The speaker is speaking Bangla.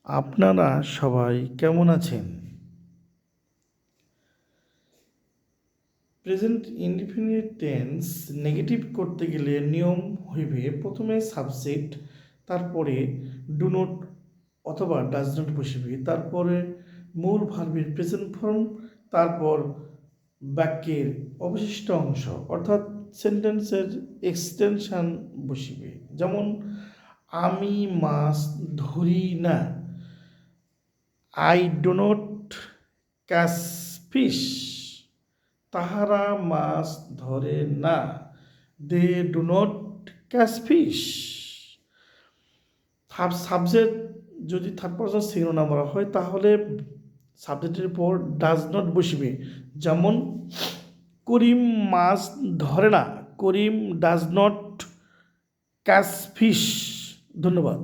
আপনারা সবাই কেমন আছেন? প্রেজেন্ট ইনডিফিনিট টেন্স নেগেটিভ করতে গেলে নিয়ম হইবে প্রথমে সাবজেক্ট, তারপরে ডু নট অথবা ডাজ নট বসিবে, তারপরে মূল ভার্বের প্রেজেন্ট ফর্ম, তারপর বাক্যের অবশিষ্ট অংশ অর্থাৎ সেন্টেন্সের এক্সটেনশন বসিবে। যেমন আমি মাছ ধরি না, I do not catch fish. তাহারা মাছ ধরে না, they do not catch fish. Subject যদি থার্ড পারসন সিঙ্গুলার নাম্বার হয় তাহলে সাবজেক্টের পর ডাজ নট বসিবে। যেমন করিম মাছ ধরে না, করিম ডাজ নট ক্যাচ ফিশ। ধন্যবাদ।